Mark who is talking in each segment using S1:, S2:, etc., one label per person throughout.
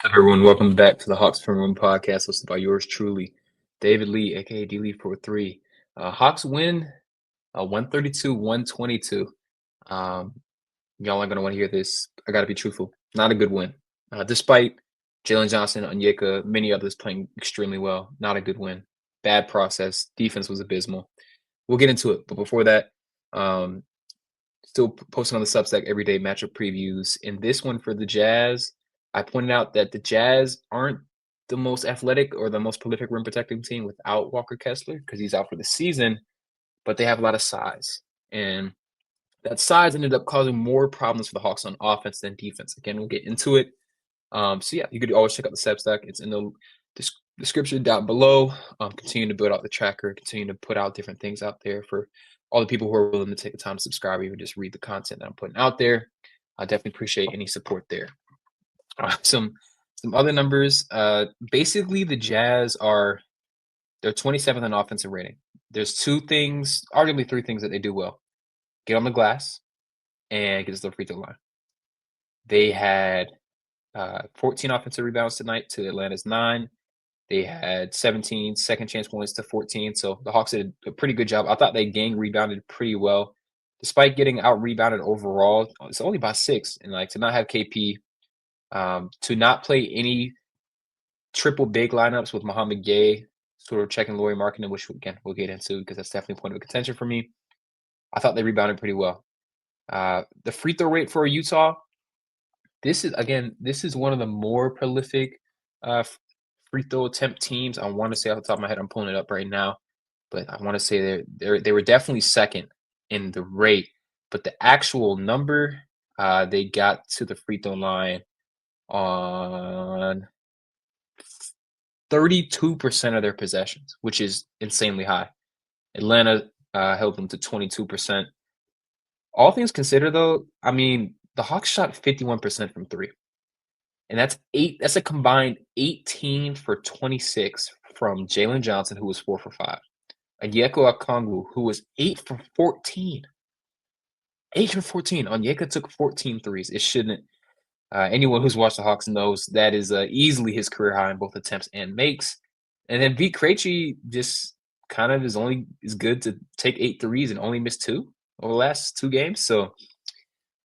S1: Up, everyone? Welcome back to the Hawks Film Room podcast, hosted by yours truly, David Lee, aka D Lee 43. Hawks win 132-122. Um, y'all aren't gonna want to hear this. I gotta be truthful. Not a good win. Despite Jalen Johnson, Onyeka, many others playing extremely well. Not a good win. Bad process. Defense was abysmal. We'll get into it, but before that, um, still posting on the Substack everyday matchup previews. In this one for the Jazz, I pointed out that the Jazz aren't the most athletic or the most prolific rim protecting team without Walker Kessler because he's out for the season, but they have a lot of size. And that size ended up causing more problems for the Hawks on offense than defense. Again, we'll get into it. So yeah, you could always check out the Substack. It's in the description down below. Continue to build out the tracker, continue to put out different things out there for all the people who are willing to take the time to subscribe or even just read the content that I'm putting out there. I definitely appreciate any support there. Some other numbers. Basically, the Jazz they're 27th in offensive rating. There's two things, arguably three things that they do well: get on the glass and get to the free throw line. They had 14 offensive rebounds tonight to Atlanta's 9. They had 17 second chance points to 14. So the Hawks did a pretty good job. I thought they gang rebounded pretty well. Despite getting out rebounded overall, it's only by 6. And like to not have KP, to not play any triple big lineups with Muhammad Gay, sort of checking Lauri Markannen, which again we'll get into because that's definitely a point of contention for me. I thought they rebounded pretty well. The free throw rate for Utah, this is one of the more prolific free throw attempt teams. I want to say off the top of my head, I'm pulling it up right now, but I want to say they were definitely second in the rate, but the actual number, they got to the free throw line on 32% of their possessions, which is insanely high. Atlanta held them to 22%. All things considered, though, I mean, the Hawks shot 51% from three. And that's a combined 18 for 26 from Jalen Johnson, who was 4 for 5. Onyeka Okongwu, who was 8 for 14. 8 for 14. Onyeka took 14 threes. It shouldn't. Anyone who's watched the Hawks knows that is easily his career high in both attempts and makes. And then Vit Krejci just kind of is good to take 8 threes and only miss 2 over the last 2 games. So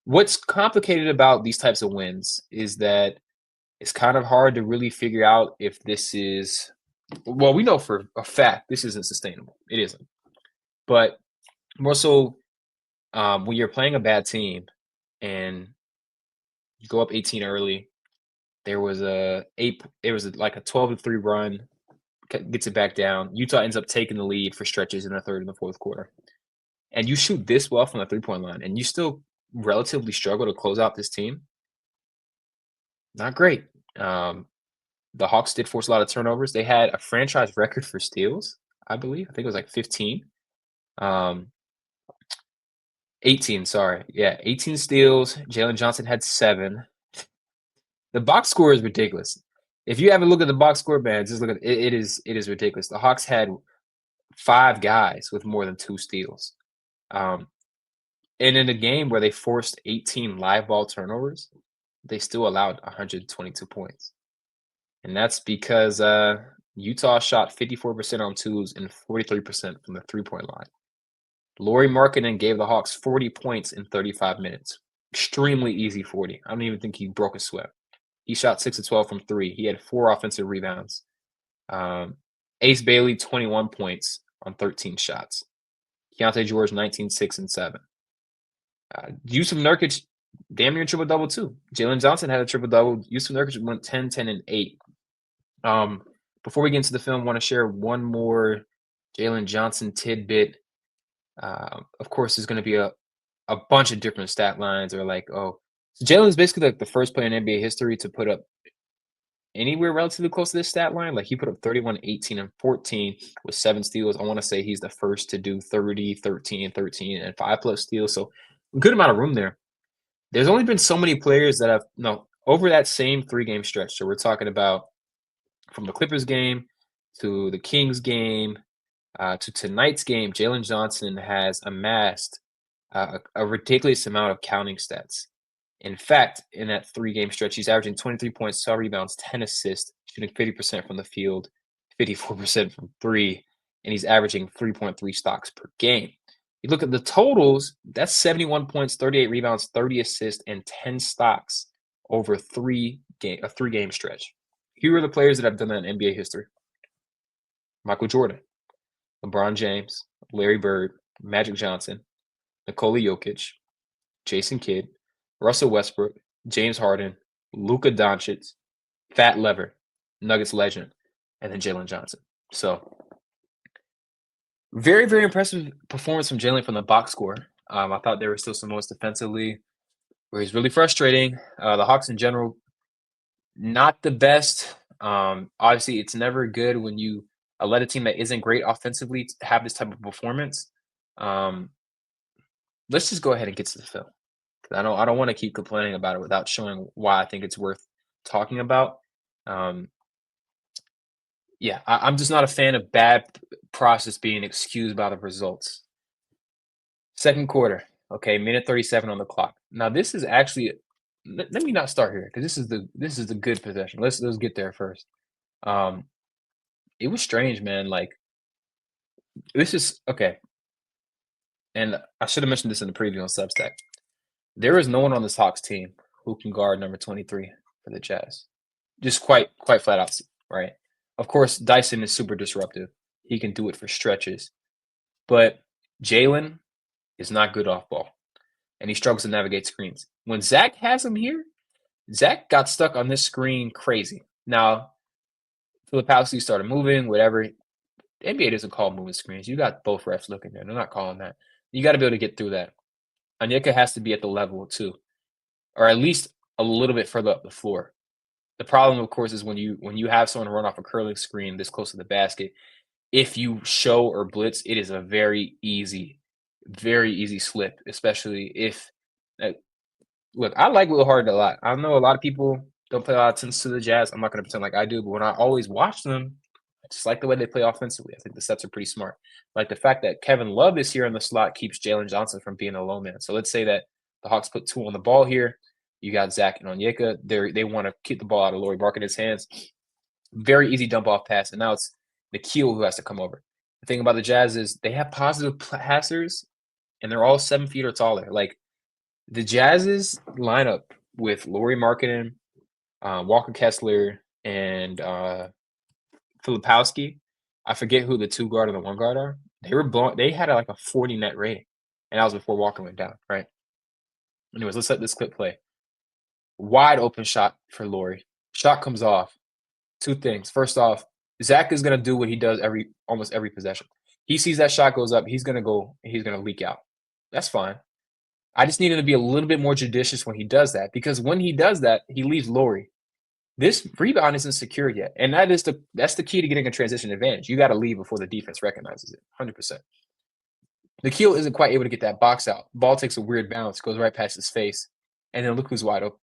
S1: what's complicated about these types of wins is that it's kind of hard to really figure out if this is, well, we know for a fact this isn't sustainable. It isn't. But more so when you're playing a bad team and you go up 18 early, there was like a 12-3 run, gets it back down. Utah ends up taking the lead for stretches in the third and the fourth quarter. And you shoot this well from the three-point line, and you still relatively struggle to close out this team. Not great. The Hawks did force a lot of turnovers. They had a franchise record for steals, I believe. I think it was like 15. 18, sorry. Yeah, 18 steals. Jalen Johnson had 7. The box score is ridiculous. If you haven't looked at the box score, man, just look at it. It is ridiculous. The Hawks had 5 guys with more than 2 steals. And in a game where they forced 18 live ball turnovers, they still allowed 122 points. And that's because Utah shot 54% on twos and 43% from the three-point line. Lauri Markannen gave the Hawks 40 points in 35 minutes. Extremely easy 40. I don't even think he broke a sweat. He shot 6 of 12 from 3. He had 4 offensive rebounds. Ace Bailey, 21 points on 13 shots. Keontae George, 19, 6, and 7. Jusuf Nurkic, damn near triple-double too. Jalen Johnson had a triple-double. Jusuf Nurkic went 10, 10, and 8. Before we get into the film, I want to share one more Jalen Johnson tidbit. Of course, there's going to be a bunch of different stat lines. Or like, so Jalen is basically like the first player in NBA history to put up anywhere relatively close to this stat line. Like he put up 31, 18, and 14 with 7 steals. I want to say he's the first to do 30, 13, 13, and 5+ steals. So a good amount of room there. There's only been so many players that have over that same 3-game stretch. So we're talking about from the Clippers game to the Kings game to tonight's game, Jalen Johnson has amassed a ridiculous amount of counting stats. In fact, in that 3-game stretch, he's averaging 23 points, 12 rebounds, 10 assists, shooting 50% from the field, 54% from three, and he's averaging 3.3 stocks per game. You look at the totals, that's 71 points, 38 rebounds, 30 assists, and 10 stocks over a 3-game stretch. Here are the players that have done that in NBA history: Michael Jordan, LeBron James, Larry Bird, Magic Johnson, Nikola Jokic, Jason Kidd, Russell Westbrook, James Harden, Luka Doncic, Fat Lever, Nuggets legend, and then Jalen Johnson. So very, very impressive performance from Jalen from the box score. I thought there were still some moments defensively where he's really frustrating. The Hawks in general, not the best. Obviously, it's never good when you let a team that isn't great offensively have this type of performance. Let's just go ahead and get to the film. I don't want to keep complaining about it without showing why I think it's worth talking about. Yeah, I'm just not a fan of bad process being excused by the results. Second quarter, okay, minute 37 on the clock. Now this is actually let me not start here because this is the good possession. Let's get there first. It was strange, man. Like this is okay, and I should have mentioned this in the preview on Substack. There is no one on this Hawks team who can guard number 23 for the Jazz. Just quite flat out, right? Of course, Dyson is super disruptive. He can do it for stretches. But Jalen is not good off ball, and he struggles to navigate screens. When Zach has him here, Zach got stuck on this screen crazy. Now, Filipowski started moving, whatever. The NBA doesn't call moving screens. You got both refs looking there. They're not calling that. You got to be able to get through that. Onyeka has to be at the level too, or at least a little bit further up the floor. The problem, of course, is when you have someone run off a curling screen this close to the basket. If you show or blitz, it is a very easy slip, especially if. Look, I like Will Harden a lot. I know a lot of people don't play a lot of attention to the Jazz. I'm not going to pretend like I do, but when I always watch them, I just like the way they play offensively. I think the sets are pretty smart. Like the fact that Kevin Love is here in the slot keeps Jalen Johnson from being a low man. So let's say that the Hawks put 2 on the ball here. You got Zach and Onyeka. They want to keep the ball out of Lauri Markannen's hands. Very easy dump off pass, and now it's Nikhil who has to come over. The thing about the Jazz is they have positive passers, and they're all 7 feet or taller. Like the Jazz's lineup with Lauri Markannen, Walker Kessler, and Filipowski. I forget who the 2 guard and the 1 guard are. They had like a 40 net rating, and that was before Walker went down, right? Anyways, let's let this clip play. Wide open shot for Lauri. Shot comes off. 2 things. First off, Zach is gonna do what he does almost every possession. He sees that shot goes up, he's gonna leak out. That's fine. I just need him to be a little bit more judicious when he does that, because when he does that, he leaves Lauri. This rebound isn't secure yet, and that's the key to getting a transition advantage. You got to leave before the defense recognizes it, 100%. Nikhil isn't quite able to get that box out. Ball takes a weird bounce, goes right past his face, and then look who's wide open.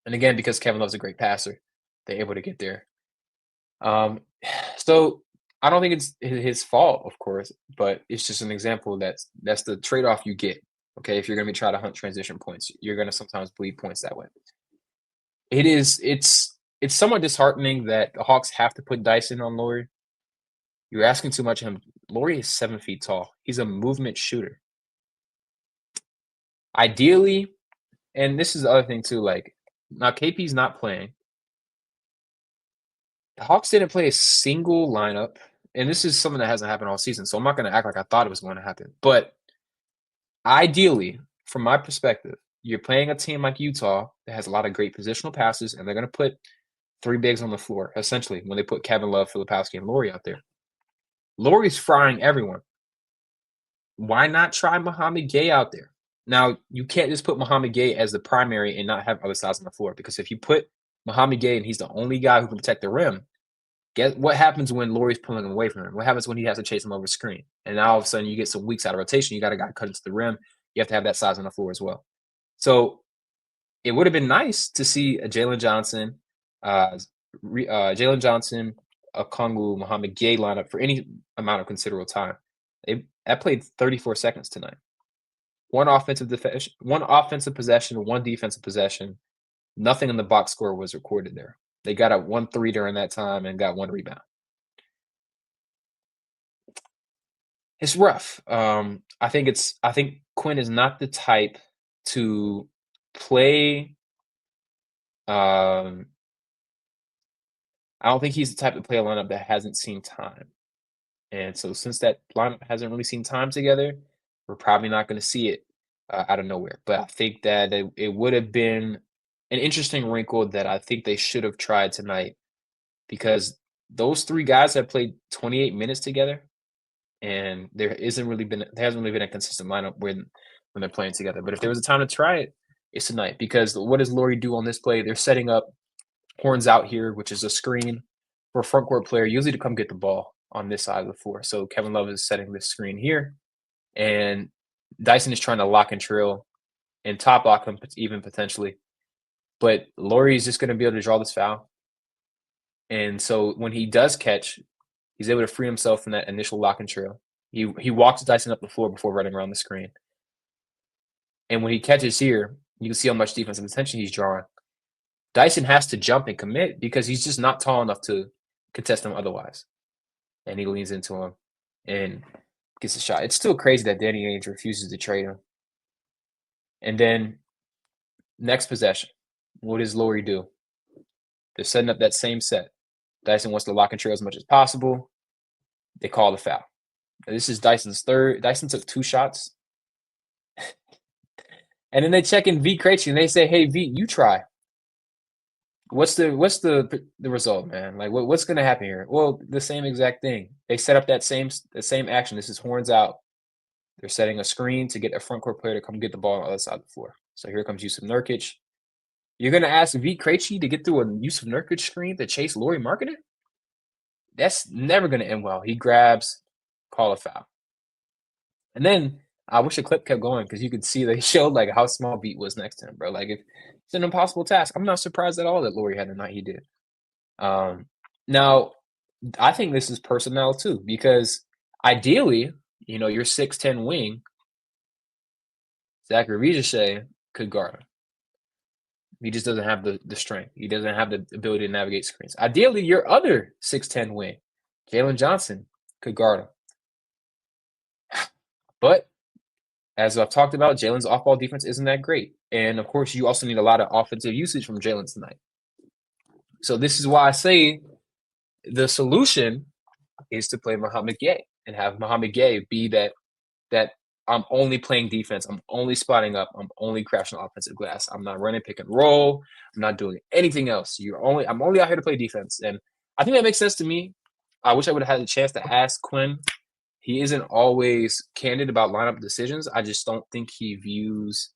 S1: And again, because Kevin Love's a great passer, they're able to get there. So I don't think it's his fault, of course, but it's just an example that's the trade-off you get. Okay, if you're going to try to hunt transition points, you're going to sometimes bleed points that way. It's somewhat disheartening that the Hawks have to put Dyson on Lauri. You're asking too much of him. Lauri is 7 feet tall. He's a movement shooter. Ideally, and this is the other thing too, like now KP's not playing. The Hawks didn't play a single lineup, and this is something that hasn't happened all season, so I'm not going to act like I thought it was going to happen. But ideally, from my perspective, you're playing a team like Utah that has a lot of great positional passes, and they're going to put 3 bigs on the floor, essentially, when they put Kevin Love, Filipowski, and Lauri out there. Lauri's frying everyone. Why not try Mohamed Gay out there? Now, you can't just put Mohamed Gay as the primary and not have other sides on the floor, because if you put Mohamed Gay and he's the only guy who can protect the rim, guess what happens when Lauri's pulling him away from him? What happens when he has to chase him over screen? And now all of a sudden you get some weeks out of rotation. You got a guy cut into the rim. You have to have that size on the floor as well. So it would have been nice to see a Jalen Johnson, Okongwu, Mohamed Gay lineup for any amount of considerable time. That played 34 seconds tonight. one offensive possession, one defensive possession. Nothing in the box score was recorded there. They got a 1-3 during that time and got one rebound. It's rough. I think Quinn is not the type to play. Um, I don't think he's the type to play a lineup that hasn't seen time. And so since that lineup hasn't really seen time together, we're probably not going to see it out of nowhere. But I think that it would have been an interesting wrinkle that I think they should have tried tonight because those three guys have played 28 minutes together, and there hasn't really been a consistent lineup when they're playing together. But if there was a time to try it, it's tonight because what does Lauri do on this play? They're setting up horns out here, which is a screen for a front court player, usually to come get the ball on this side of the floor. So Kevin Love is setting this screen here, and Dyson is trying to lock and trail and top lock him even potentially. But Lauri is just going to be able to draw this foul. And so when he does catch, he's able to free himself from that initial lock and trail. He walks Dyson up the floor before running around the screen. And when he catches here, you can see how much defensive attention he's drawing. Dyson has to jump and commit because he's just not tall enough to contest him otherwise. And he leans into him and gets a shot. It's still crazy that Danny Ainge refuses to trade him. And then next possession, what does Lauri do? They're setting up that same set. Dyson wants to lock and trail as much as possible. They call the foul. Now, this is Dyson's third. Dyson took 2 shots. And then they check in V Krejci and they say, "Hey V, you try." What's the result, man? Like what's gonna happen here? Well, the same exact thing. They set up the same action. This is horns out. They're setting a screen to get a front court player to come get the ball on the other side of the floor. So here comes Jusuf Nurkic. You're gonna ask V Krejci to get through a Jusuf Nurkic screen to chase Lauri Markannen? That's never gonna end well. He grabs, call a foul. And then I wish the clip kept going because you could see they showed like how small Beat was next to him, bro. Like if it's an impossible task. I'm not surprised at all that Lauri had the night he did. Now I think this is personnel too, because ideally, your 6'10" wing, Zachary Regis could guard him. He just doesn't have the strength. He doesn't have the ability to navigate screens. Ideally, your other 6'10" wing, Jalen Johnson, could guard him. But as I've talked about, Jalen's off-ball defense isn't that great. And, of course, you also need a lot of offensive usage from Jalen tonight. So this is why I say the solution is to play Mohamed Gay and have Mohamed Gay be that I'm only playing defense. I'm only spotting up. I'm only crashing offensive glass. I'm not running pick and roll. I'm not doing anything else. I'm only out here to play defense. And I think that makes sense to me. I wish I would have had the chance to ask Quinn. He isn't always candid about lineup decisions. I just don't think he views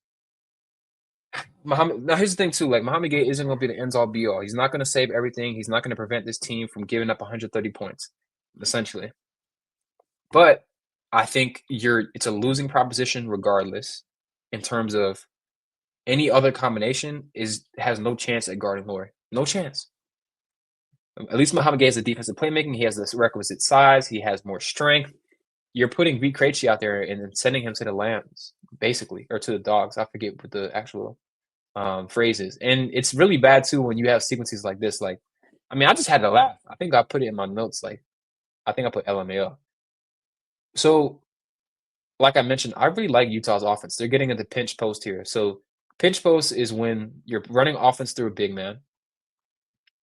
S1: Muhammad. Now, here's the thing, too. Like, Mohamed Gay isn't going to be the ends-all, be-all. He's not going to save everything. He's not going to prevent this team from giving up 130 points, essentially. But I think it's a losing proposition regardless in terms of any other combination has no chance at guarding Lauri. No chance. At least Mohamed Gay has the defensive playmaking. He has this requisite size. He has more strength. You're putting V Krejci out there and sending him to the Lambs, basically, or to the Dogs. I forget what the actual phrase is. And it's really bad, too, when you have sequences like this. Like, I mean, I just had to laugh. I think I put it in my notes. Like, I think I put LMAO. So, like I mentioned, I really like Utah's offense. They're getting into pinch post here. So pinch post is when you're running offense through a big man.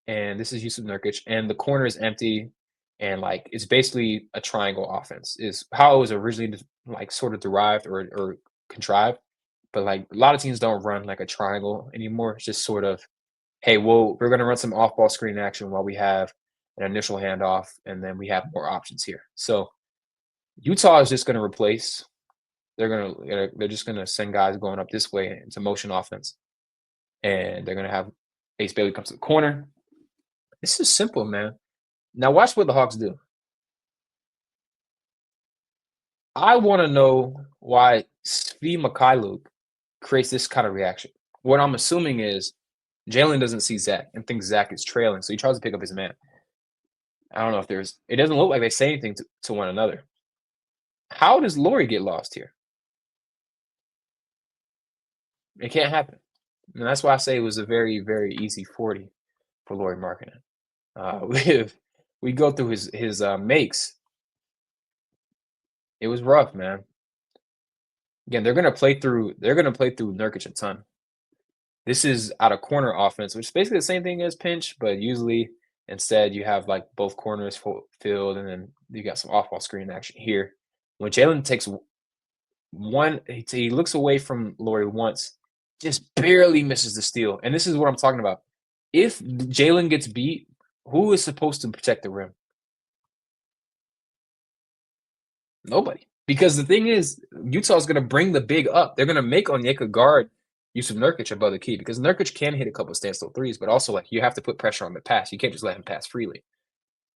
S1: And this is Jusuf Nurkic. And the corner is empty. And like it's basically a triangle offense is how it was originally like sort of derived or contrived. But like a lot of teams don't run like a triangle anymore. It's just sort of, hey, we're gonna run some off-ball screen action while we have an initial handoff, and then we have more options here. So Utah is just going to replace. They're just going to send guys going up this way into motion offense, and they're going to have Ace Bailey comes to the corner. This is simple, man. Now watch what the Hawks do. I want to know why Svi Mikhailuk creates this kind of reaction. What I'm assuming is Jalen doesn't see Zach and thinks Zach is trailing, so he tries to pick up his man. I don't know if it doesn't look like they say anything to one another. How does Lauri get lost here? It can't happen. And that's why I say it was a very, very easy 40 for Lauri Markanen. If we go through his makes, it was rough, man. Again, they're gonna play through Nurkic a ton. This is out of corner offense, which is basically the same thing as pinch, but usually instead you have like both corners filled, and then you got some off-ball screen action here. When Jalen takes one, he looks away from Lauri once, just barely misses the steal. And this is what I'm talking about. If Jalen gets beat, who is supposed to protect the rim? Nobody. Because the thing is, Utah's going to bring the big up. They're going to make Onyeka guard Yusuf Nurkic above the key because Nurkic can hit a couple of standstill threes, but also like you have to put pressure on the pass. You can't just let him pass freely.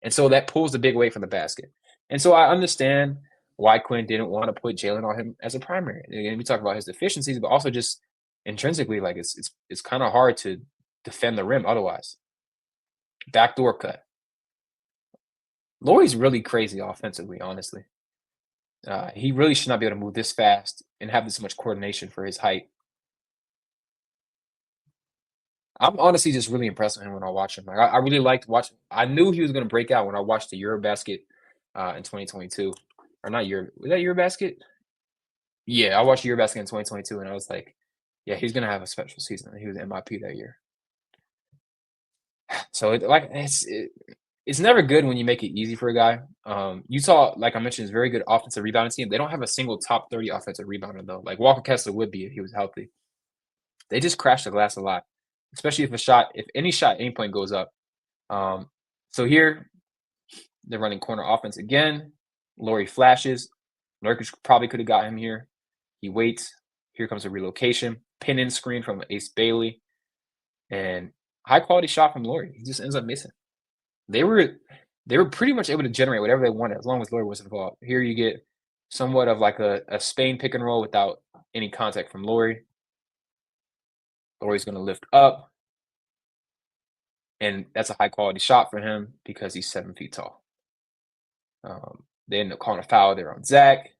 S1: And so that pulls the big away from the basket. And so I understand why Quinn didn't want to put Jalen on him as a primary. And we talk about his deficiencies, but also just intrinsically, like it's kind of hard to defend the rim otherwise. Backdoor cut. Lauri's really crazy offensively, honestly. He really should not be able to move this fast and have this much coordination for his height. I'm honestly just really impressed with him when I watch him. Like I really liked watching. I knew he was going to break out when I watched the EuroBasket in 2022, or not Euro. Was that EuroBasket? Yeah, I watched EuroBasket in 2022, and I was like, yeah, he's going to have a special season. He was MIP that year. So it's never good when you make it easy for a guy. Utah, like I mentioned, is a very good offensive rebounding team. They don't have a single top 30 offensive rebounder though. Like Walker Kessler would be if he was healthy. They just crash the glass a lot, especially if any shot, any point goes up. So here they're running corner offense again. Lauri flashes. Nurkic probably could have got him here. He waits. Here comes a relocation. Pin in screen from Ace Bailey. And high quality shot from Lauri. He just ends up missing. They were pretty much able to generate whatever they wanted as long as Lauri was involved. Here you get somewhat of like a Spain pick and roll without any contact from Lauri. Lauri's going to lift up. And that's a high quality shot for him because he's 7 feet tall. They end up calling a foul there on Zach.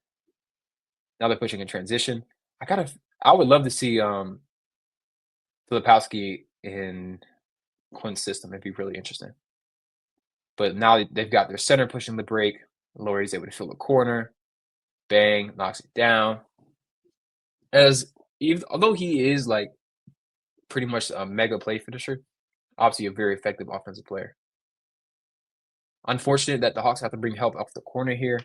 S1: Now they're pushing in transition. I would love to see Filipowski in Quinn's system. It'd be really interesting. But now they've got their center pushing the break. Lauri's able to fill the corner. Bang, knocks it down. Although he is like pretty much a mega play finisher, obviously a very effective offensive player. Unfortunate that the Hawks have to bring help off the corner here.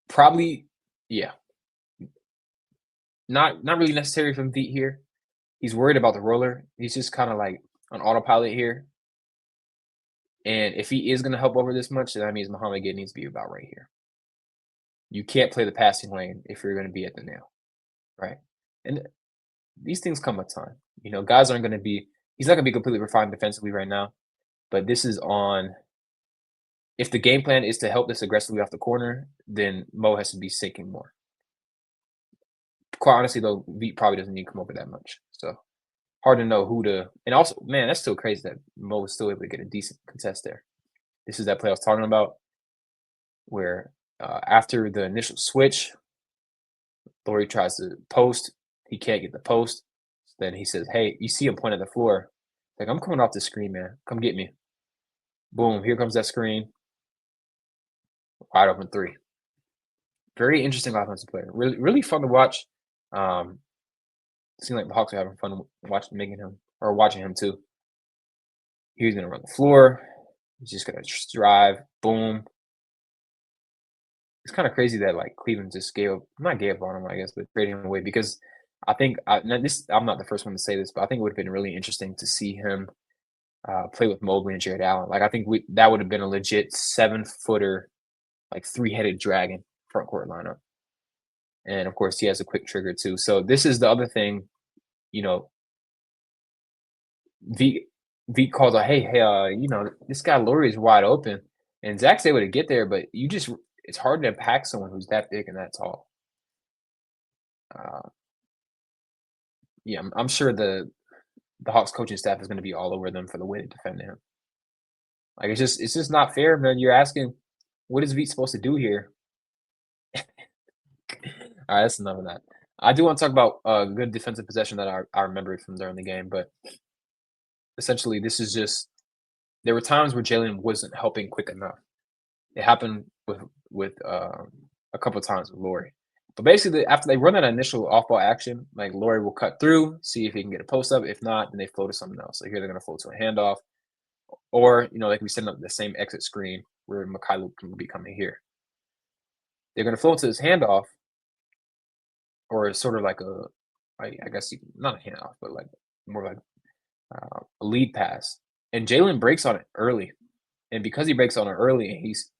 S1: Probably, yeah. Not really necessary from Veet here. He's worried about the roller. He's just kind of like on autopilot here. And if he is going to help over this much, then that means Muhammad Gay needs to be about right here. You can't play the passing lane if you're going to be at the nail, right? And these things come with time. You know, guys aren't going to be. He's not going to be completely refined defensively right now, but this is on. If the game plan is to help this aggressively off the corner, then Mo has to be sinking more. Quite honestly, though, Veet probably doesn't need to come over that much. So hard to know who to. And also, man, that's still crazy that Mo was still able to get a decent contest there. This is that play I was talking about, where after the initial switch, Lauri tries to post. He can't get the post. Then he says, "Hey, you see him point at the floor. Like, I'm coming off the screen, man. Come get me." Boom, here comes that screen. Wide open three. Very interesting offensive player. Really, really fun to watch. Seems like the Hawks are having fun watching him too. He's gonna run the floor. He's just gonna drive. Boom. It's kind of crazy that like Cleveland just not gave up on him, I guess, but traded him away because I'm not the first one to say this, but I think it would have been really interesting to see him play with Mobley and Jared Allen. Like I think that would have been a legit 7-footer, like 3-headed dragon front court lineup. And of course, he has a quick trigger too. So this is the other thing, you know. V calls out, hey, this guy Lauri is wide open, and Zach's able to get there, but it's hard to impact someone who's that big and that tall. Yeah, I'm sure the Hawks coaching staff is going to be all over them for the way to defend him. Like it's just not fair, man. You're asking, what is Veet supposed to do here? All right, that's enough of that. I do want to talk about a good defensive possession that I remembered from during the game, but essentially, this is just there were times where Jalen wasn't helping quick enough. It happened with a couple of times with Lauri. But basically, after they run that initial off-ball action, like Lauri will cut through, see if he can get a post up. If not, then they float to something else. So here they're going to float to a handoff, or they can be setting up the same exit screen where Mikhailo can be coming here. They're going to float to this handoff, or sort of like I guess not a handoff, but like more like a lead pass. And Jalen breaks on it early, and because he breaks on it early, and he's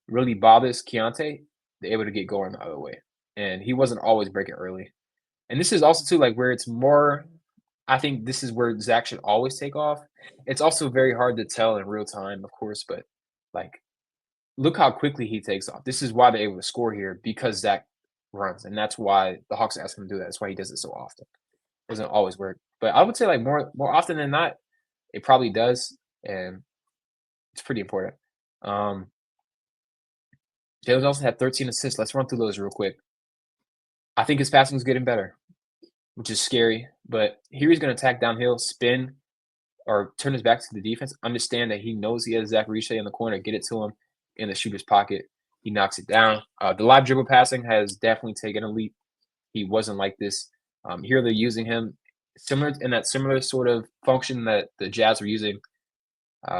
S1: really bothers Keontae, they're able to get going the other way. And he wasn't always breaking early. And this is also too like where it's more. I think this is where Zach should always take off. It's also very hard to tell in real time, of course, but like look how quickly he takes off. This is why they're able to score here because Zach runs, and that's why the Hawks ask him to do that. That's why he does it so often. It doesn't always work, but I would say like more often than not, it probably does, and it's pretty important. Um, Jalen Johnson had 13 assists. Let's run through those real quick. I think his passing is getting better, which is scary. But here he's going to attack downhill, spin, or turn his back to the defense. Understand that he knows he has Zach Riche in the corner. Get it to him in the shooter's pocket. He knocks it down. The live dribble passing has definitely taken a leap. He wasn't like this. Here they're using him similar in that similar sort of function that the Jazz were using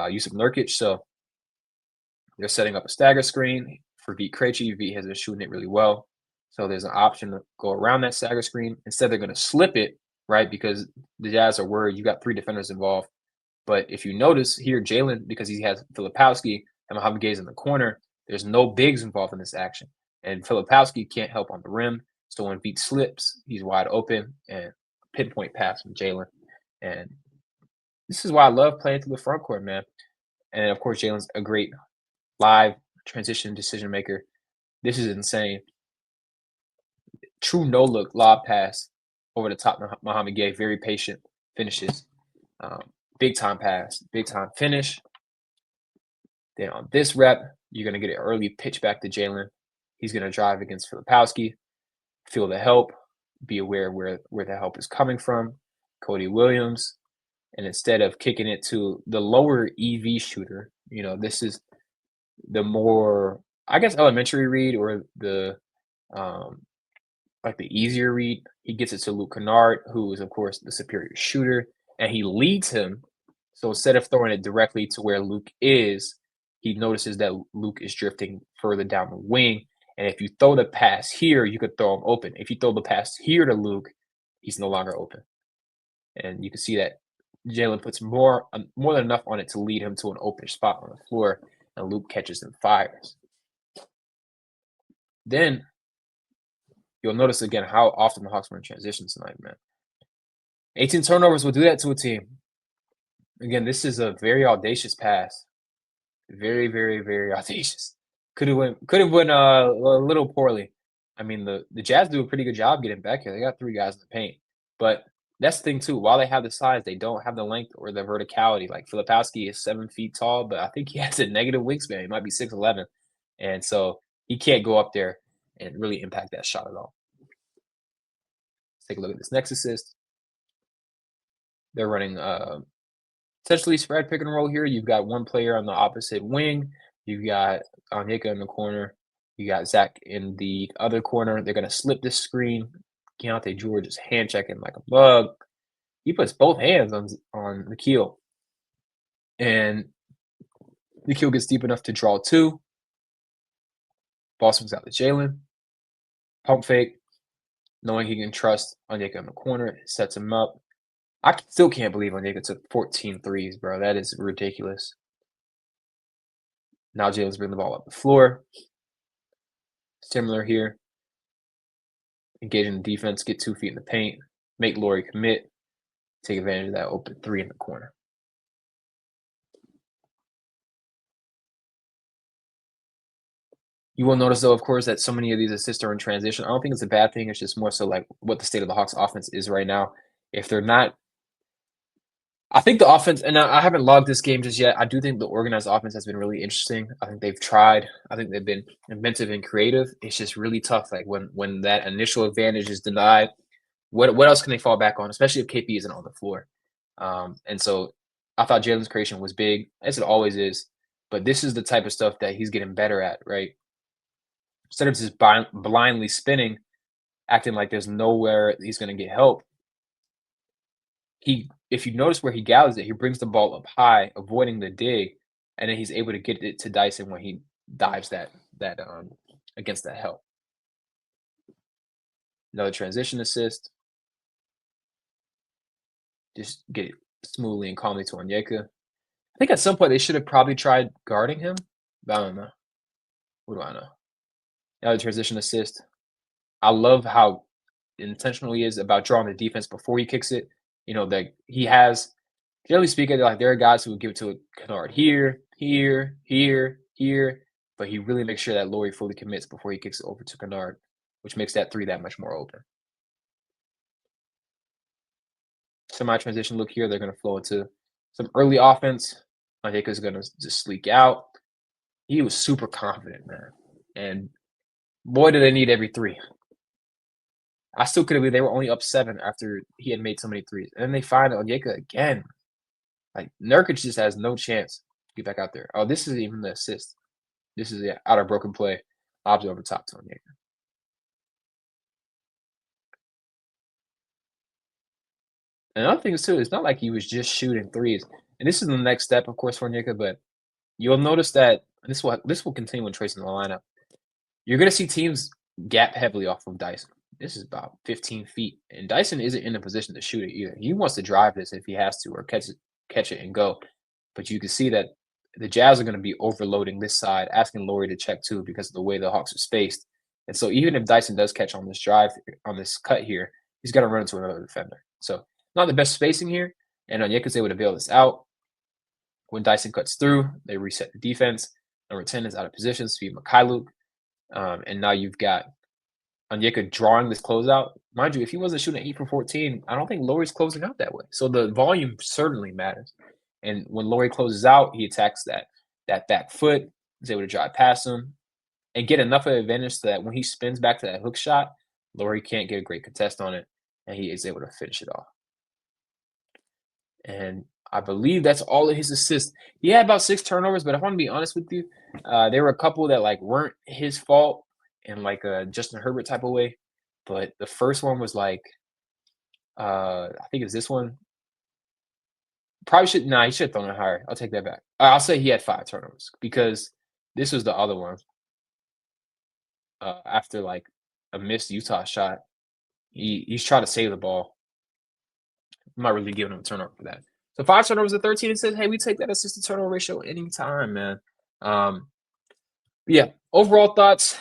S1: Yusuf Nurkic. So they're setting up a stagger screen for Vit Krejci. Vit has been shooting it really well. So there's an option to go around that stagger screen. Instead, they're going to slip it, right? Because the Jazz are worried. You got 3 defenders involved. But if you notice here, Jalen, because he has Filipowski and Mohamed Gaze in the corner, there's no bigs involved in this action. And Filipowski can't help on the rim. So when Vit slips, he's wide open and pinpoint pass from Jalen. And this is why I love playing through the front court, man. And of course, Jalen's a great live transition decision maker. This is insane. True no look lob pass over the top. Mohamed Gay, very patient, finishes. Big time pass, big time finish. Then on this rep, you're going to get an early pitch back to Jalen. He's going to drive against Filipowski, feel the help, be aware where the help is coming from. Cody Williams. And instead of kicking it to the lower EV shooter, this is the more, I guess, elementary read or the like the easier read. He gets it to Luke Kennard, who is, of course, the superior shooter, and he leads him. So instead of throwing it directly to where Luke is, he notices that Luke is drifting further down the wing. And if you throw the pass here, you could throw him open. If you throw the pass here to Luke, he's no longer open. And you can see that Jalen puts more than enough on it to lead him to an open spot on the floor, and Luke catches and fires. Then you'll notice again how often the Hawks were in transition tonight, man. 18 turnovers will do that to a team. Again, this is a very audacious pass. Very, very, very audacious. Could have went a little poorly. I mean, the Jazz do a pretty good job getting back here. They got 3 guys in the paint. But that's the thing, too. While they have the size, they don't have the length or the verticality. Like, Filipowski is 7 feet tall, but I think he has a negative wingspan. He might be 6'11". And so he can't go up there and really impact that shot at all. Let's take a look at this next assist. They're running essentially spread pick and roll here. You've got one player on the opposite wing. You've got Onyeka in the corner. You got Zach in the other corner. They're going to slip this screen. Keontae George is hand checking like a bug. He puts both hands on Nikhil. And Nikhil gets deep enough to draw 2. Ball swings out to Jalen. Pump fake. Knowing he can trust Onyeka in the corner. Sets him up. I still can't believe Onyeka took 14 threes, bro. That is ridiculous. Now Jalen's bringing the ball up the floor. Similar here. Engage in the defense, get 2 feet in the paint, make Lauri commit, take advantage of that open 3 in the corner. You will notice, though, of course, that so many of these assists are in transition. I don't think it's a bad thing. It's just more so like what the state of the Hawks offense is right now. If they're not I think the offense, and I haven't logged this game just yet. I do think the organized offense has been really interesting. I think they've tried. I think they've been inventive and creative. It's just really tough. Like when that initial advantage is denied, what else can they fall back on? Especially if KP isn't on the floor. And so I thought Jalen's creation was big, as it always is. But this is the type of stuff that he's getting better at, right? Instead of just blindly spinning, acting like there's nowhere he's going to get help, if you notice where he gathers it, he brings the ball up high, avoiding the dig, and then he's able to get it to Dyson when he dives that against that help. Another transition assist, just get it smoothly and calmly to Onyeka. I think at some point they should have probably tried guarding him, but I don't know. What do I know? Another transition assist. I love how intentional he is about drawing the defense before he kicks it. You know, that he has, generally speaking, like there are guys who would give it to a Kennard here, here, here, here, but he really makes sure that Lauri fully commits before he kicks it over to Kennard, which makes that three that much more open. Semi-transition look here. They're going to flow into some early offense. Onyeka's going to just sleek out. He was super confident, man. And boy, do they need every three. I still couldn't believe they were only up 7 after he had made so many threes. And then they find Onyeka again. Like, Nurkic just has no chance to get back out there. Oh, this is even the assist. This is out of broken play. Lobs over top to Onyeka. And another thing is, too, it's not like he was just shooting threes. And this is the next step, of course, for Onyeka, but you'll notice that this will continue when Trace in the lineup. You're going to see teams gap heavily off of Dyson. This is about 15 feet, and Dyson isn't in a position to shoot it either. He wants to drive this if he has to, or catch it and go. But you can see that the Jazz are going to be overloading this side, asking Lauri to check too because of the way the Hawks are spaced. And so even if Dyson does catch on this drive, on this cut here, he's going to run into another defender. So not the best spacing here, and Onyeka's able to bail this out. When Dyson cuts through, they reset the defense. Number 10 is out of position, Svi Mikhailuk. And now you've got Onyeka drawing this closeout. Mind you, if he wasn't shooting 8 for 14, I don't think Lauri's closing out that way. So the volume certainly matters. And when Lauri closes out, he attacks that back foot, is able to drive past him, and get enough of an advantage so that when he spins back to that hook shot, Lauri can't get a great contest on it, and he is able to finish it off. And I believe that's all of his assists. He had about 6 turnovers, but if I want to be honest with you, there were a couple that like weren't his fault in like a Justin Herbert type of way. But the first one was like, I think it's this one. Probably should he should have thrown it higher. I'll take that back. I'll say he had 5 turnovers because this was the other one. After like a missed Utah shot, he's trying to save the ball. I'm not really giving him a turnover for that. So 5 turnovers to 13. It says, hey, we take that assist to turnover ratio anytime, man. Yeah. Overall thoughts.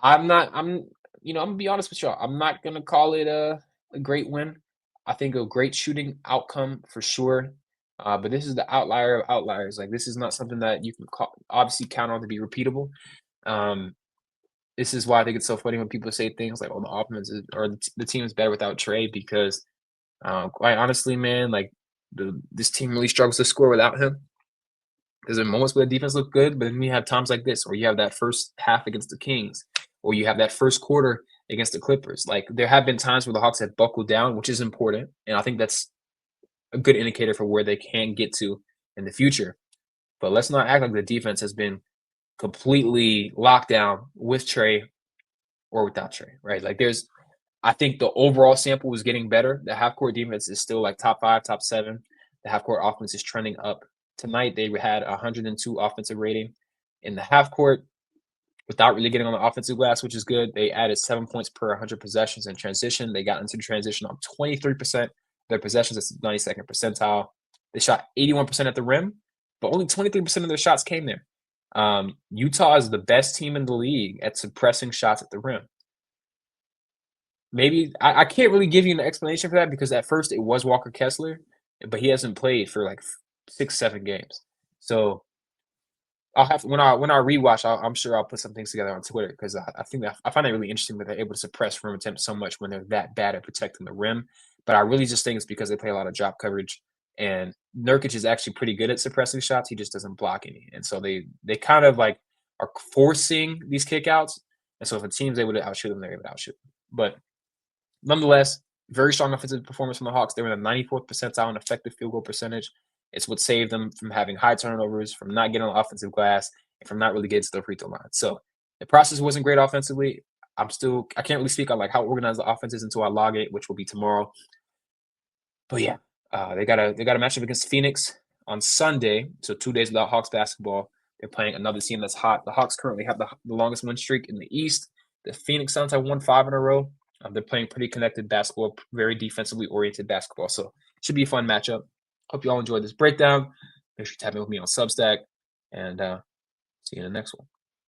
S1: I'm gonna be honest with y'all. I'm not gonna call it a great win. I think a great shooting outcome for sure. But this is the outlier of outliers. Like this is not something that you can obviously count on to be repeatable. This is why I think it's so funny when people say things like, "Oh, the offense is, or the team is better without Trey," because quite honestly, man, like this team really struggles to score without him. There's moments where the defense look good, but then you have times like this, or you have that first half against the Kings, or you have that first quarter against the Clippers. Like there have been times where the Hawks have buckled down, which is important, and I think that's a good indicator for where they can get to in the future. But let's not act like the defense has been completely locked down with Trey or without Trey, right? Like I think the overall sample was getting better. The half court defense is still like top 5, top 7. The half court offense is trending up. Tonight they had 102 offensive rating in the half court without really getting on the offensive glass, which is good. They added 7 points per 100 possessions in transition. They got into transition on 23% of their possessions. That's the 92nd percentile. They shot 81% at the rim, but only 23% of their shots came there. Utah is the best team in the league at suppressing shots at the rim. Maybe I can't really give you an explanation for that because at first it was Walker Kessler, but he hasn't played for like 6-7 games. So I'll have when I rewatch, I'm sure I'll put some things together on Twitter because I think I find it really interesting that they're able to suppress rim attempts so much when they're that bad at protecting the rim. but I really just think it's because they play a lot of drop coverage. And Nurkic is actually pretty good at suppressing shots. He just doesn't block any. And so they kind of like are forcing these kickouts. And so if a team's able to outshoot them, they're able to outshoot them. But nonetheless, very strong offensive performance from the Hawks. They were in the 94th percentile in effective field goal percentage. It's what saved them from having high turnovers, from not getting on the offensive glass, and from not really getting to the free throw line. So the process wasn't great offensively. I can't really speak on like how organized the offense is until I log it, which will be tomorrow. But yeah, they got a matchup against Phoenix on Sunday. So 2 days without Hawks basketball. They're playing another team that's hot. The Hawks currently have the longest win streak in the East. The Phoenix Suns have won 5 in a row. They're playing pretty connected basketball, very defensively oriented basketball. So it should be a fun matchup. Hope you all enjoyed this breakdown. Make sure you tap in with me on Substack, and see you in the next one.